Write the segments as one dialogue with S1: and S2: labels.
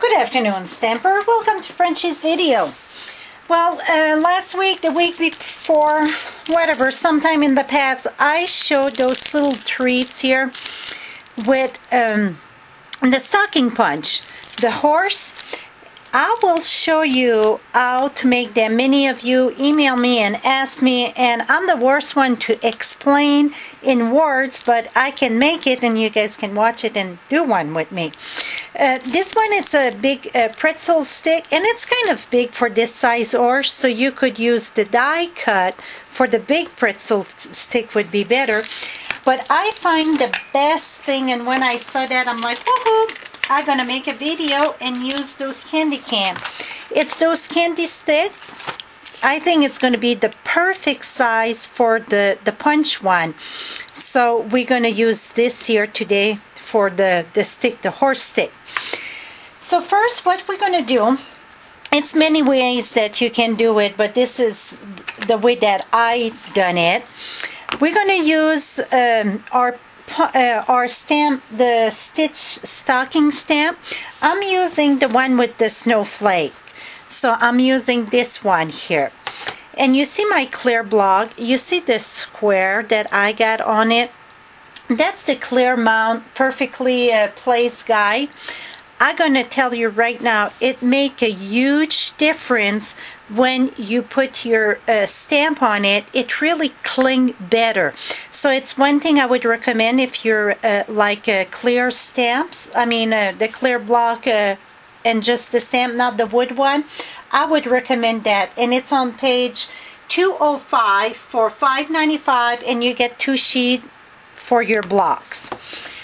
S1: Good afternoon, Stamper. Welcome to Frenchie's video. Well, last week, the week before, whatever, sometime in the past, I showed those little treats here with the stocking punch. The horse, I will show you how to make them. Many of you email me and ask me, and I'm the worst one to explain in words, but I can make it, and you guys can watch it and do one with me. This one is a big pretzel stick, and it's kind of big for this size horse, so you could use the die cut for the big pretzel stick would be better. But I find the best thing, and when I saw that, I'm like, woohoo! I'm gonna make a video and use those candy can. It's those candy sticks. I think it's gonna be the perfect size for the punch one. So we're gonna use this here today for the stick, the horse stick. So first, what we're gonna do, it's many ways that you can do it, but this is the way that I done it. We're gonna use our stamp, the stitch stocking stamp. I'm using the one with the snowflake, so I'm using this one here. And you see my clear block, you see the square that I got on it. That's the clear mount, perfectly placed guide. I'm gonna tell you right now, it make a huge difference when you put your stamp on it. It really cling better. So it's one thing I would recommend if you're like clear stamps. I mean the clear block and just the stamp, not the wood one. I would recommend that. And it's on page 205 for $5.95, and you get 2 sheets for your blocks.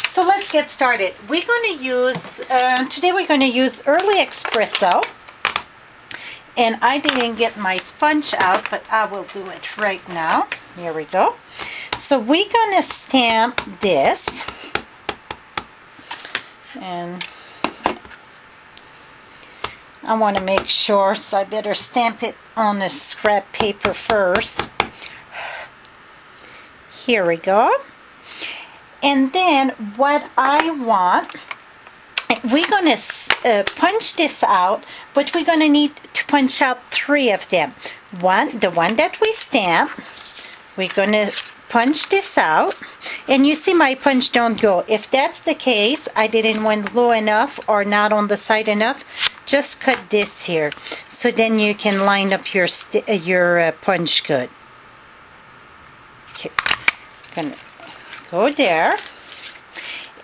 S1: So let's get started. We're going to use, today we're going to use Early Espresso. And I didn't get my sponge out, but I will do it right now. Here we go. So we're going to stamp this. And I want to make sure, so I better stamp it on the scrap paper first. Here we go. And then what I want, we're going to punch this out, but we're going to need to punch out 3 of them. The one that we stamp, we're going to punch this out. And you see my punch don't go. If that's the case, I didn't went low enough or not on the side enough, just cut this here. So then you can line up your punch good. Okay, gonna go there.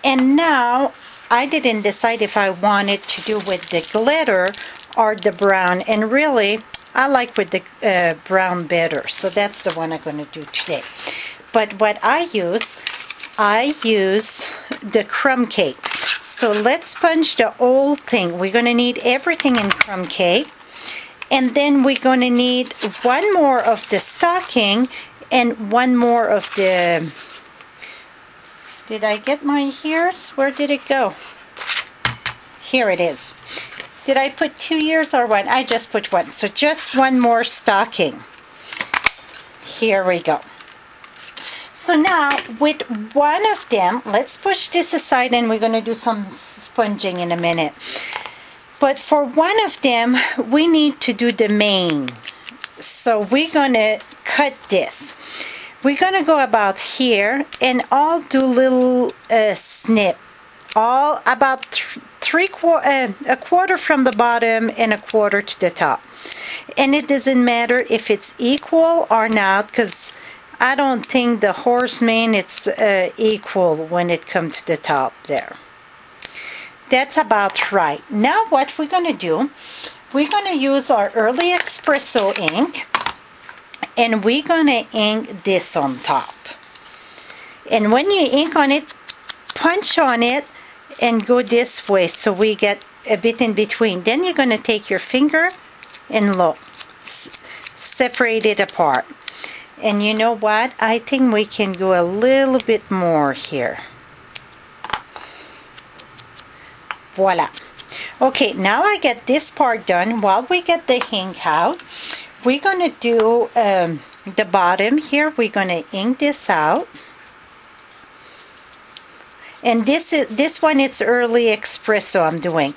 S1: And now I didn't decide if I wanted to do with the glitter or the brown, and really I like with the brown better, so that's the one I'm going to do today. But what I use the crumb cake. So let's punch the whole thing. We're going to need everything in crumb cake, and then we're going to need 1 more of the stocking and 1 more of the... Did I get mine here? Where did it go? Here it is. Did I put 2 years or 1? I just put 1. So just 1 more stocking. Here we go. So now with 1 of them, let's push this aside, and we're going to do some sponging in a minute. But for 1 of them, we need to do the mane. So we're going to cut this. We're going to go about here, and I'll do little snip. All about a quarter from the bottom and a quarter to the top. And it doesn't matter if it's equal or not, because I don't think the horse mane it's equal when it comes to the top there. That's about right. Now what we're going to do, we're going to use our Early Espresso ink. And we're going to ink this on top. And when you ink on it, punch on it and go this way so we get a bit in between. Then you're going to take your finger and look, separate it apart. And you know what? I think we can go a little bit more here. Voila. Okay, now I get this part done. While we get the ink out, we're going to do the bottom here. We're going to ink this out. And this one, it's Early Espresso I'm doing.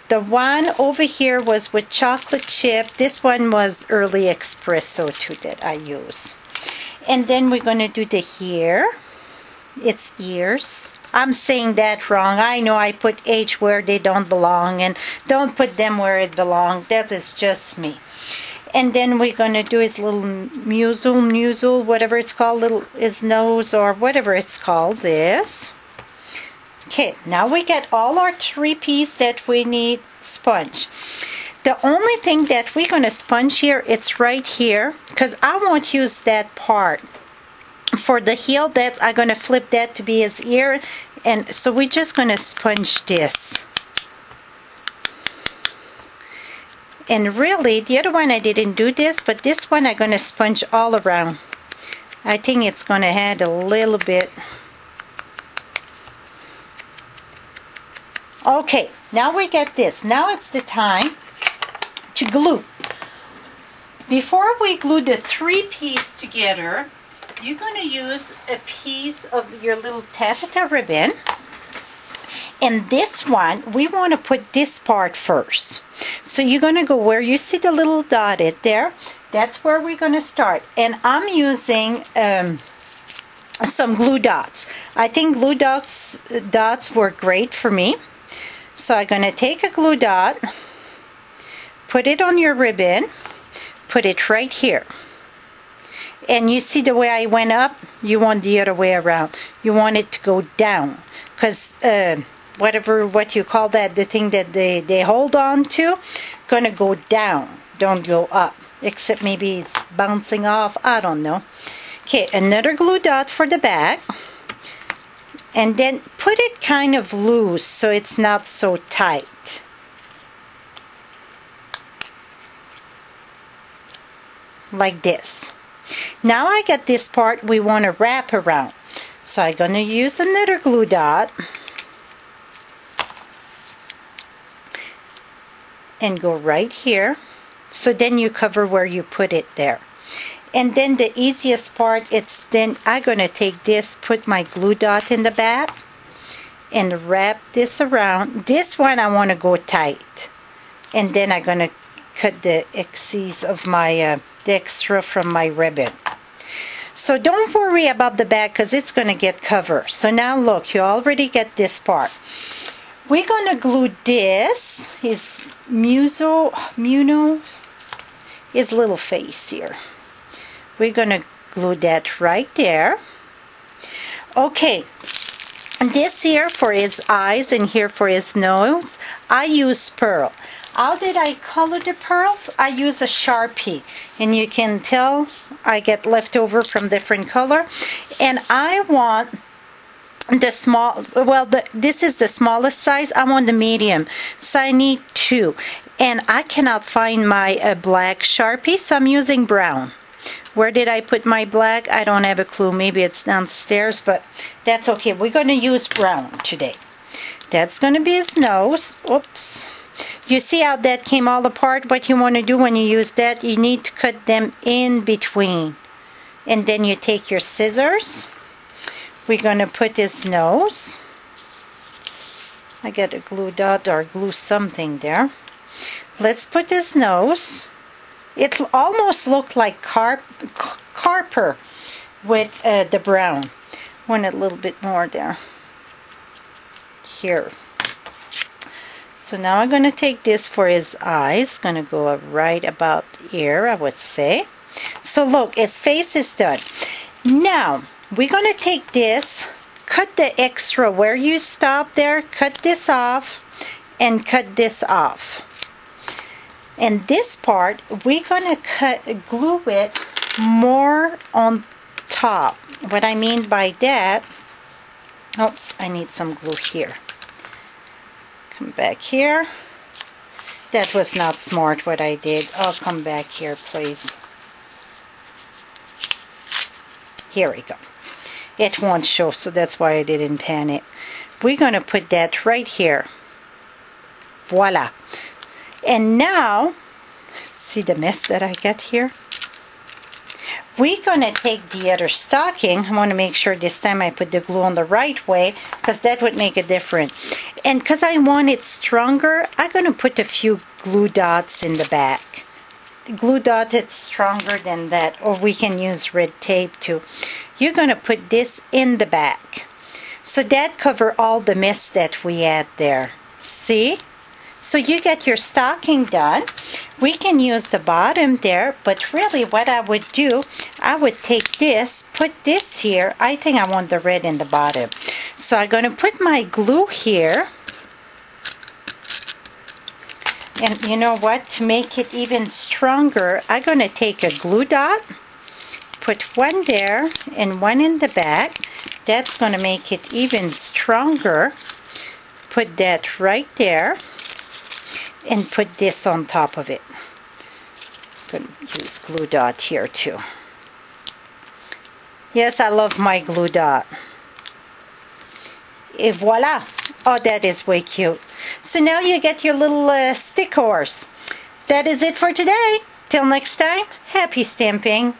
S1: The one over here was with chocolate chip. This one was early espresso too that I use. And then we're going to do the hair. It's ears. I'm saying that wrong. I know I put H where they don't belong and don't put them where it belongs. That is just me. And then we're going to do his little muzzle, whatever it's called, his nose or whatever it's called, this. Okay, now we get all our 3 pieces that we need sponge. The only thing that we're going to sponge here, it's right here, because I won't use that part. For the heel, I'm going to flip that to be his ear, and so we're just going to sponge this. And really, the other one I didn't do this, but this one I'm going to sponge all around. I think it's going to add a little bit. Okay, now we get this. Now it's the time to glue. Before we glue the 3 pieces together, you're going to use a piece of your little taffeta ribbon. And this one, we want to put this part first. So you're going to go where you see the little dotted there. That's where we're going to start. And I'm using some glue dots. I think glue dots work great for me. So I'm going to take a glue dot, put it on your ribbon, put it right here. And you see the way I went up? You want the other way around. You want it to go down. Because what you call that, the thing that they hold on to, gonna go down, don't go up, except maybe it's bouncing off, I don't know. Okay, another glue dot for the back, and then put it kind of loose so it's not so tight. Like this. Now I got this part we want to wrap around, so I'm gonna use another glue dot and go right here. So then you cover where you put it there. And then the easiest part, then I'm going to take this, put my glue dot in the back, and wrap this around. This one I want to go tight. And then I'm going to cut the excess of my, the extra from my ribbon. So don't worry about the back because it's going to get covered. So now look, you already get this part. We're going to glue this, his his little face here. We're going to glue that right there. Okay, and this here for his eyes and here for his nose, I use pearl. How did I color the pearls? I use a Sharpie, and you can tell I get leftover from different color. And I want the small, well, this is the smallest size. I want the medium, so I need 2. And I cannot find my black Sharpie, so I'm using brown. Where did I put my black? I don't have a clue. Maybe it's downstairs, but that's okay. We're going to use brown today. That's going to be his nose. Oops. You see how that came all apart? What you want to do when you use that, you need to cut them in between. And then you take your scissors. We're going to put his nose. I got a glue dot or glue something there. Let's put his nose. It almost looked like Carper with the brown. Want a little bit more there. Here. So now I'm going to take this for his eyes. Going to go right about here, I would say. So look, his face is done. Now, we're going to take this, cut the extra where you stop there, cut this off, and cut this off. And this part, we're going to glue it more on top. What I mean by that, oops, I need some glue here. Come back here. That was not smart what I did. I'll come back here, please. Here we go. It won't show, so that's why I didn't pan it. We're going to put that right here. Voila. And now, see the mess that I got here? We're going to take the other stocking. I want to make sure this time I put the glue on the right way, because that would make a difference. And because I want it stronger, I'm going to put a few glue dots in the back. The glue dot is stronger than that, or we can use red tape too. You're going to put this in the back. So that covers all the mess that we had there. See? So you get your stocking done. We can use the bottom there, but really what I would do, I would take this, put this here. I think I want the red in the bottom. So I'm going to put my glue here. And you know what? To make it even stronger, I'm going to take a glue dot, put one there and one in the back. That's going to make it even stronger. Put that right there. And put this on top of it. I'm going to use glue dot here too. Yes, I love my glue dot. Et voila! Oh, that is way cute. So now you get your little stick horse. That is it for today. Till next time, happy stamping.